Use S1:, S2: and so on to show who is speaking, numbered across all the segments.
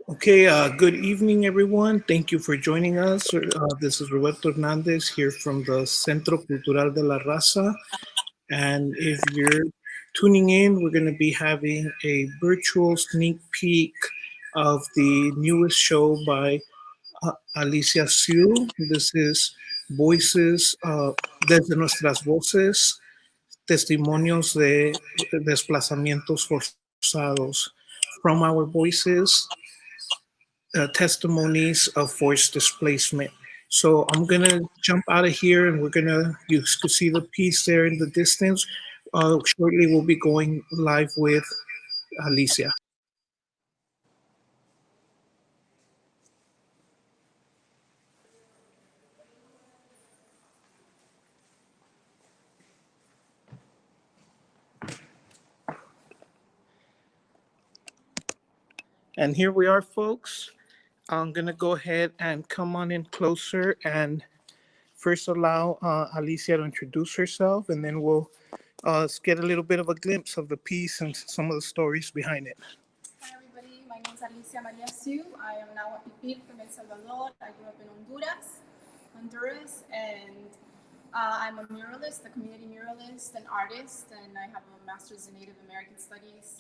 S1: Okay, good evening, everyone. Thank you for joining us. This is Roberto Hernandez here from the Centro Cultural de la Raza. And if you're tuning in, we're going to be having a virtual sneak peek of the newest show by Alicia Siu. This is Voices, Desde nuestras voces, testimonios de desplazamientos forzados. From our voices, testimonies of forced displacement. So I'm gonna jump out of here, and we're gonna you could see the piece there in the distance. Shortly, we'll be going live with Alicia. And here we are, folks. I'm gonna go ahead and come on in closer and first allow Alicia to introduce herself, and then we'll get a little bit of a glimpse of the piece and some of the stories behind it.
S2: Hi everybody, my name is Alicia Siu. I am now a pupil from El Salvador. I grew up in Honduras, and I'm a muralist, a community muralist, an artist, and I have a master's in Native American Studies.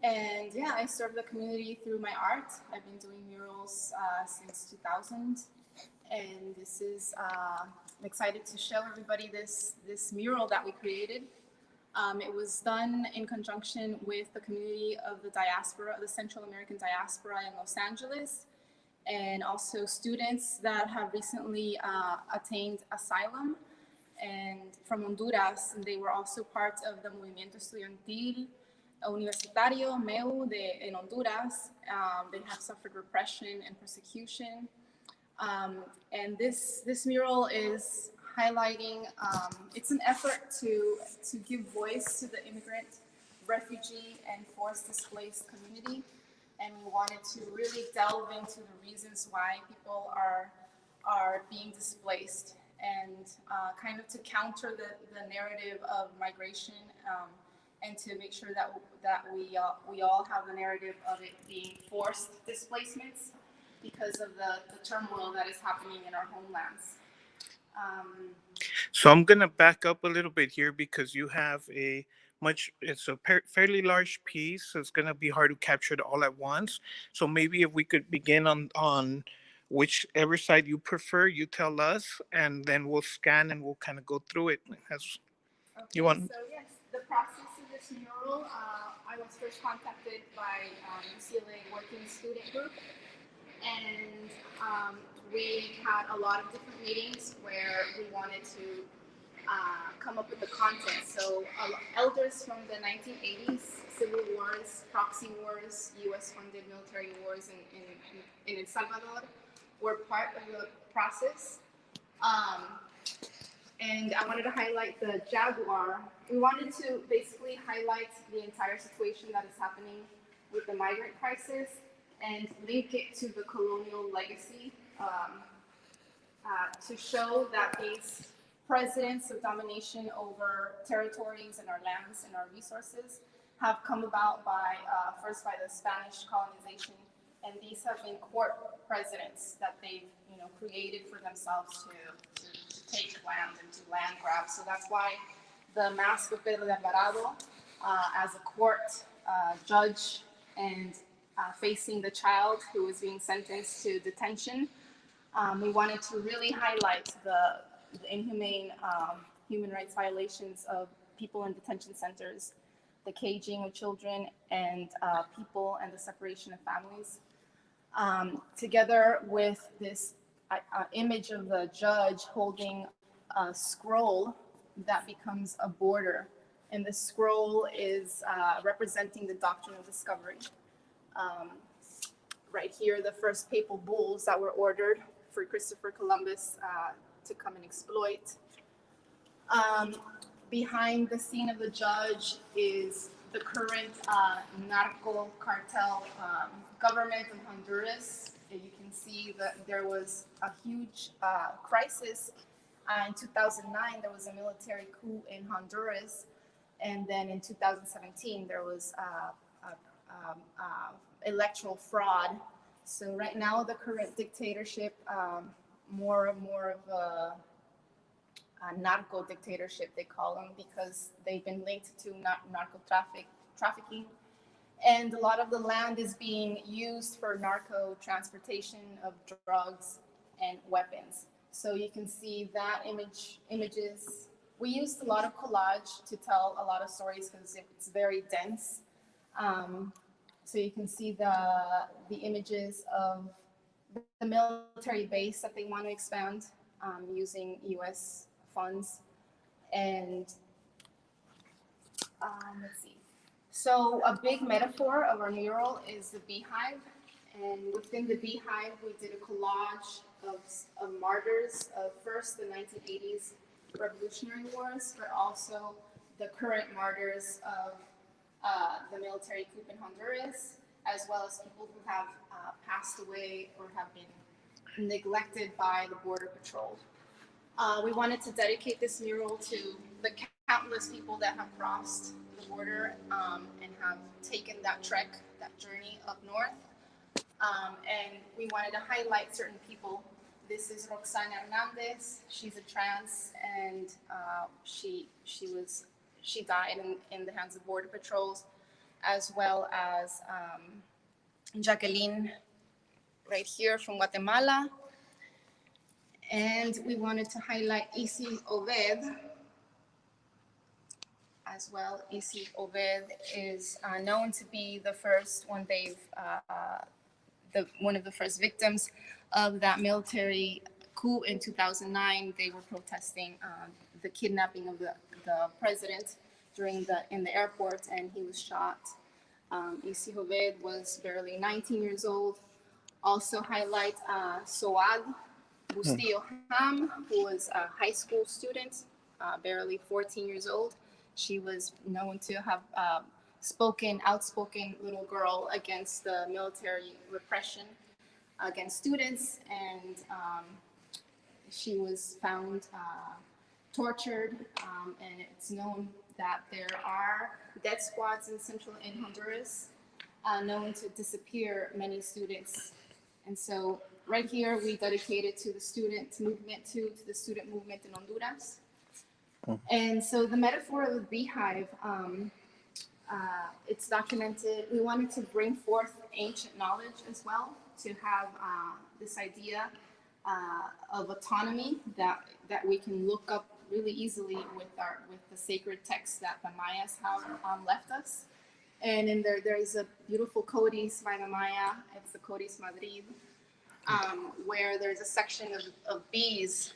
S2: And yeah, I serve the community through my art. I've been doing murals since 2000, and this is I'm excited to show everybody this mural that we created. It was done in conjunction with the community of the diaspora, the Central American diaspora in Los Angeles, and also students that have recently attained asylum and from Honduras. And they were also part of the Movimiento Estudiantil Universitario MEU in Honduras. They have suffered repression and persecution. And this mural is highlighting, it's an effort to give voice to the immigrant, refugee, and forced displaced community. And we wanted to really delve into the reasons why people are being displaced, and kind of to counter the narrative of migration, and to make sure that we all have the narrative of it being forced displacements because of the turmoil that is happening in our homelands.
S1: So I'm gonna back up a little bit here because you have it's a fairly large piece, so it's gonna be hard to capture it all at once. So maybe if we could begin on whichever side you prefer, you tell us, and then we'll scan and we'll kind of go through it. As
S2: Okay,
S1: you want.
S2: so yes, the process of this mural, I was first contacted by UCLA Working Student Group, and we had a lot of different meetings where we wanted to come up with the content. So elders from the 1980s, civil wars, proxy wars, U.S.-funded military wars in El Salvador were part of the process. And I wanted to highlight the Jaguar. We wanted to basically highlight the entire situation that is happening with the migrant crisis and link it to the colonial legacy, to show that these presidents of domination over territories and our lands and our resources have come about by first by the Spanish colonization, and these have been court presidents that they've created for themselves to take land and to land grab. So that's why the mask of Pedro de Alvarado as a court judge and facing the child who is being sentenced to detention. We wanted to really highlight the inhumane human rights violations of people in detention centers, the caging of children and people, and the separation of families. Together with this image of the judge holding a scroll that becomes a border. And the scroll is representing the doctrine of discovery. Right here, the first papal bulls that were ordered for Christopher Columbus to come and exploit. Behind the scene of the judge is the current narco cartel government of Honduras. And you can see that there was a huge crisis. In 2009, there was a military coup in Honduras. And then in 2017, there was electoral fraud. So right now, the current dictatorship, more of a narco dictatorship, they call them, because they've been linked to narco trafficking. And a lot of the land is being used for narco transportation of drugs and weapons. So you can see that images. We used a lot of collage to tell a lot of stories because it's very dense. So you can see the images of the military base that they want to expand using U.S. funds. And let's see. So a big metaphor of our mural is the beehive. And within the beehive, we did a collage of martyrs of first the 1980s Revolutionary Wars, but also the current martyrs of the military coup in Honduras, as well as people who have passed away or have been neglected by the Border Patrol. We wanted to dedicate this mural to the countless people that have crossed the border and have taken that trek, that journey up north. And we wanted to highlight certain people. This is Roxana Hernandez. She's a trans, and she died in the hands of Border Patrols, as well as Jacqueline, right here from Guatemala. And we wanted to highlight Isi Oved as well. Isi Oved is known to be the first one one of the first victims of that military coup in 2009. They were protesting the kidnapping of the president in the airport, and he was shot. Isi Oved was barely 19 years old. Also highlight Soad Bustillo Ham, who was a high school student, barely 14 years old. She was known to have outspoken little girl against the military repression against students, and she was found tortured, and it's known that there are death squads in Honduras known to disappear many students. And so right here we dedicated to the student movement, to the student movement in Honduras. And so the metaphor of the beehive, it's documented. We wanted to bring forth ancient knowledge as well, to have this idea of autonomy that we can look up really easily with the sacred texts that the Mayas have left us. And in there is a beautiful codice by the Maya. It's the Codice Madrid, where there's a section of bees.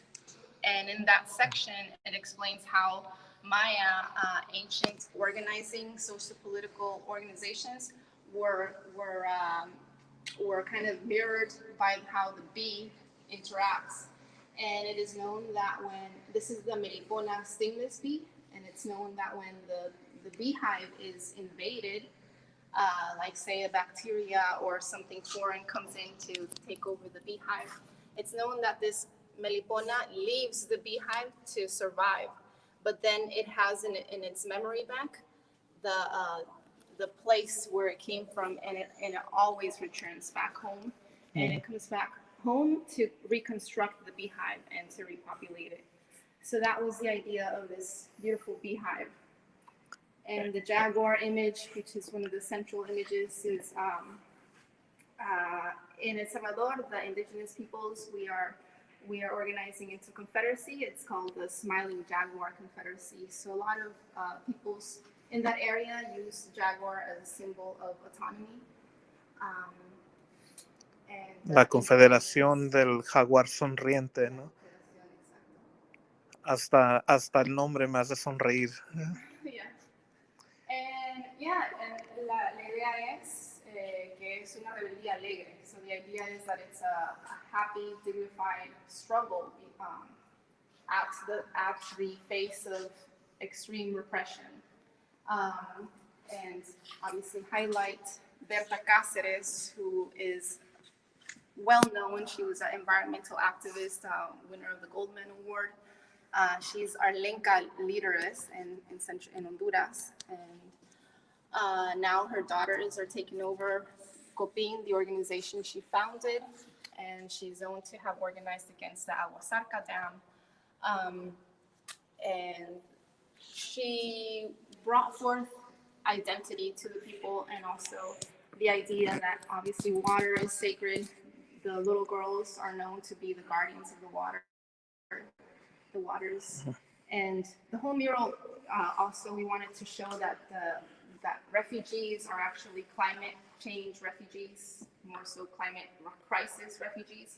S2: And in that section, it explains how Maya ancient organizing, socio-political organizations were kind of mirrored by how the bee interacts. And it is known that this is the Melipona stingless bee, and it's known that when the beehive is invaded, like say a bacteria or something foreign comes in to take over the beehive, it's known that this Melipona leaves the beehive to survive, but then it has in its memory bank the place where it came from, and it always returns back home, and it comes back home to reconstruct the beehive and to repopulate it. So that was the idea of this beautiful beehive. And the jaguar image, which is one of the central images, is in El Salvador, the indigenous peoples, we are organizing into confederacy. It's called the Smiling Jaguar Confederacy. So a lot of peoples in that area use jaguar as a symbol of autonomy.
S1: La Confederación del Jaguar Sonriente, ¿no? Hasta el nombre me hace sonreír.
S2: Yeah. And la idea es que es una rebeldía alegre. So the idea is that it's a happy, dignified struggle at the face of extreme repression. And obviously highlight Berta Cáceres, who is well known. She was an environmental activist, winner of the Goldman Award. She's our Lenca leaderess in Honduras. And Now her daughters are taking over Copin, the organization she founded, and she's known to have organized against the Aguasarca Dam. Um, and she brought forth identity to the people, and also the idea that obviously water is sacred. The little girls are known to be the guardians of the water, the waters, and the whole mural. Also, we wanted to show that that refugees are actually climate change refugees, more so climate crisis refugees.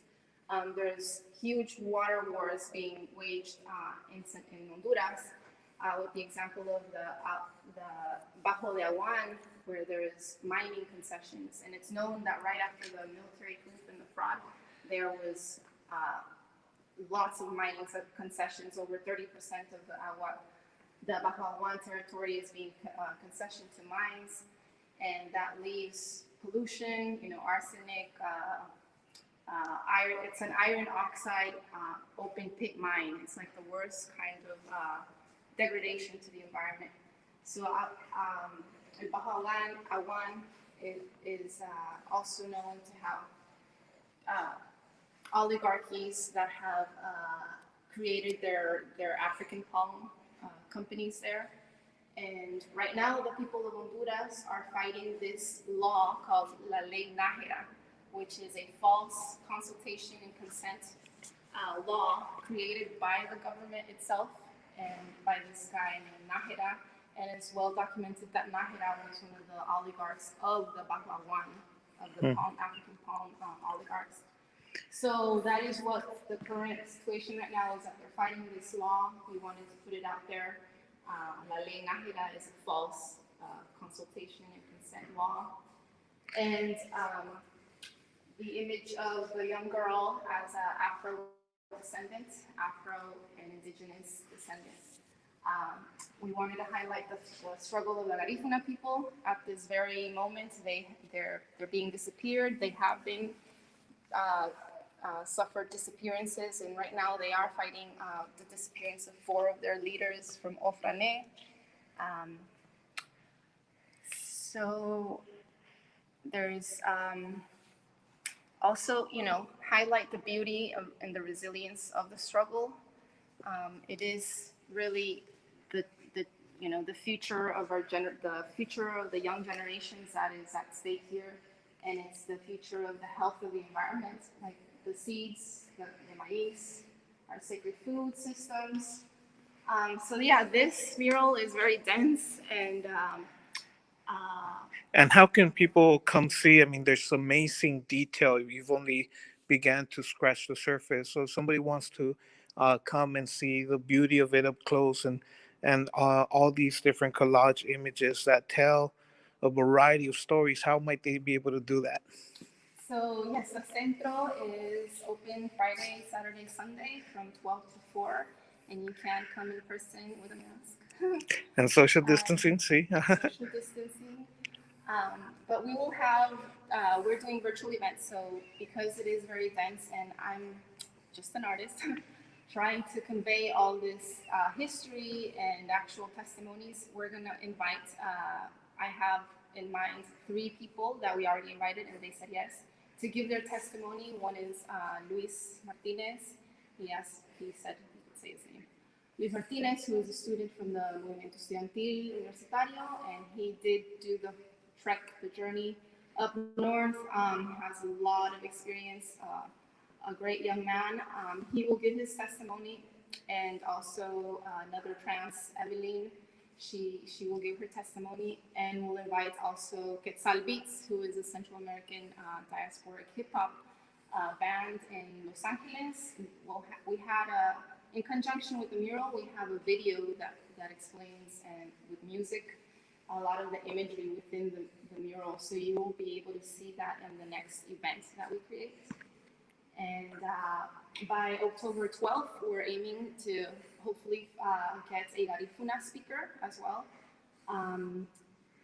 S2: There's huge water wars being waged in Honduras, with the example of the Bajo de Aguan, where there is mining concessions, and it's known that right after the military coup and the fraud, there was lots of mining concessions. Over 30% of the Bajo Aguan territory is being concessioned to mines, and that leaves pollution, arsenic, iron. It's an iron oxide open pit mine. It's like the worst kind of degradation to the environment. So El Bajo Aguan is also known to have oligarchies that have created their African palm companies there. And right now, the people of Honduras are fighting this law called La Ley Nájera, which is a false consultation and consent law created by the government itself and by this guy named Nájera. And it's well documented that Nájera was one of the oligarchs of the Baclawan, of the African palm oligarchs. So that is what the current situation right now is, that they're fighting this law. We wanted to put it out there. La Ley Nájera is a false consultation and consent law. And the image of the young girl as an Afro descendant, Afro and indigenous descendants. We wanted to highlight the struggle of the Garifuna people. At this very moment, they're being disappeared. They have been suffered disappearances, and right now they are fighting the disappearance of 4 of their leaders from Ofrane. So there's also, highlight the beauty and the resilience of the struggle. It is really the future of the future of the young generations that is at stake here, and it's the future of the health of the environment, like the seeds, the maize, our sacred food systems. So yeah, this mural is very dense and.
S1: And how can people come see? I mean, there's amazing detail. You've only began to scratch the surface. So if somebody wants to come and see the beauty of it up close, and all these different collage images that tell a variety of stories, how might they be able to do that?
S2: So yes, the Centro is open Friday, Saturday, Sunday from 12 to 4, and you can come in person with a mask.
S1: And social distancing, see?
S2: Social distancing. But we will have, we're doing virtual events, so because it is very dense and I'm just an artist, trying to convey all this history and actual testimonies, we're going to invite, I have in mind 3 people that we already invited and they said yes to give their testimony. One is Luis Martinez. He said he could say his name. Luis Martinez, who is a student from the Movimiento Estudiantil Universitario, and he did do the trek, the journey up north, has a lot of experience, a great young man. He will give his testimony, and also another trans, Evelyn, she will give her testimony, and we'll invite also Quetzal Beats, who is a Central American diasporic hip-hop band in Los Angeles. We had in conjunction with the mural, we have a video that explains, and with music, a lot of the imagery within the mural. So you will be able to see that in the next event that we create. And by October 12th, we're aiming to hopefully get a Garifuna speaker as well.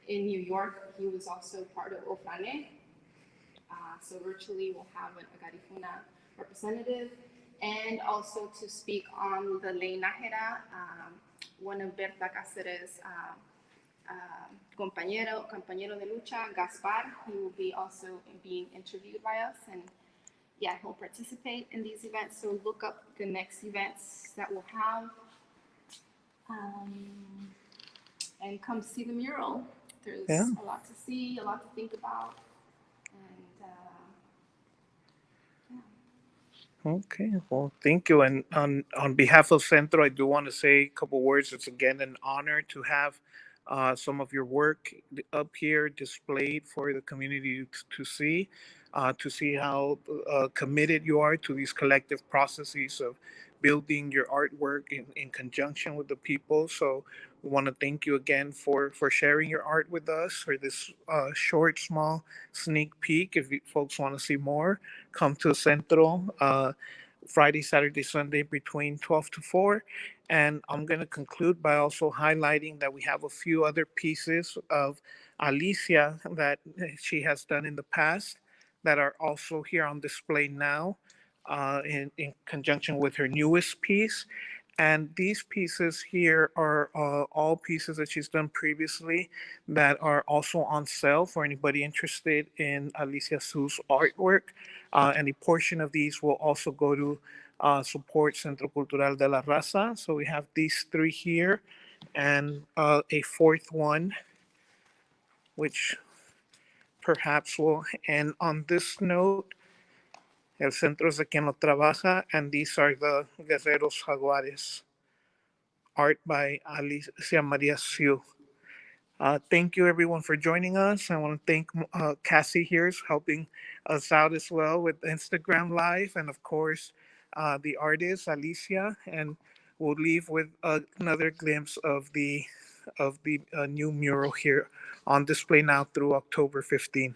S2: In New York, he was also part of Ofrane. So virtually we'll have a Garifuna representative, and also to speak on the Ley Nájera, one of Berta Cáceres' compañero de lucha, Gaspar. He will be also being interviewed by us, and yeah, he'll participate in these events. So look up the next events that we'll have, and come see the mural. There's
S1: Yeah.
S2: a lot to see, a lot to think about, and yeah.
S1: Okay, well, thank you. And on behalf of Centro, I do want to say a couple words. It's again an honor to have some of your work up here displayed for the community to see how committed you are to these collective processes of building your artwork in conjunction with the people. So we want to thank you again for sharing your art with us for this short, small sneak peek. If you folks want to see more, come to Centro Friday, Saturday, Sunday between 12 to 4. And I'm going to conclude by also highlighting that we have a few other pieces of Alicia that she has done in the past that are also here on display now in conjunction with her newest piece. And these pieces here are all pieces that she's done previously that are also on sale for anybody interested in Alicia Siu's artwork. Any portion of these will also go to support Centro Cultural de la Raza. So we have these three here and a fourth one, which perhaps will end on this note. El centro es de quien lo trabaja, and these are the Guerreros Jaguares, art by Alicia Siu. Thank you, everyone, for joining us. I want to thank Cassie here, is helping us out as well with Instagram Live, and of course, the artist Alicia. And we'll leave with another glimpse of the new mural here on display now through October 15.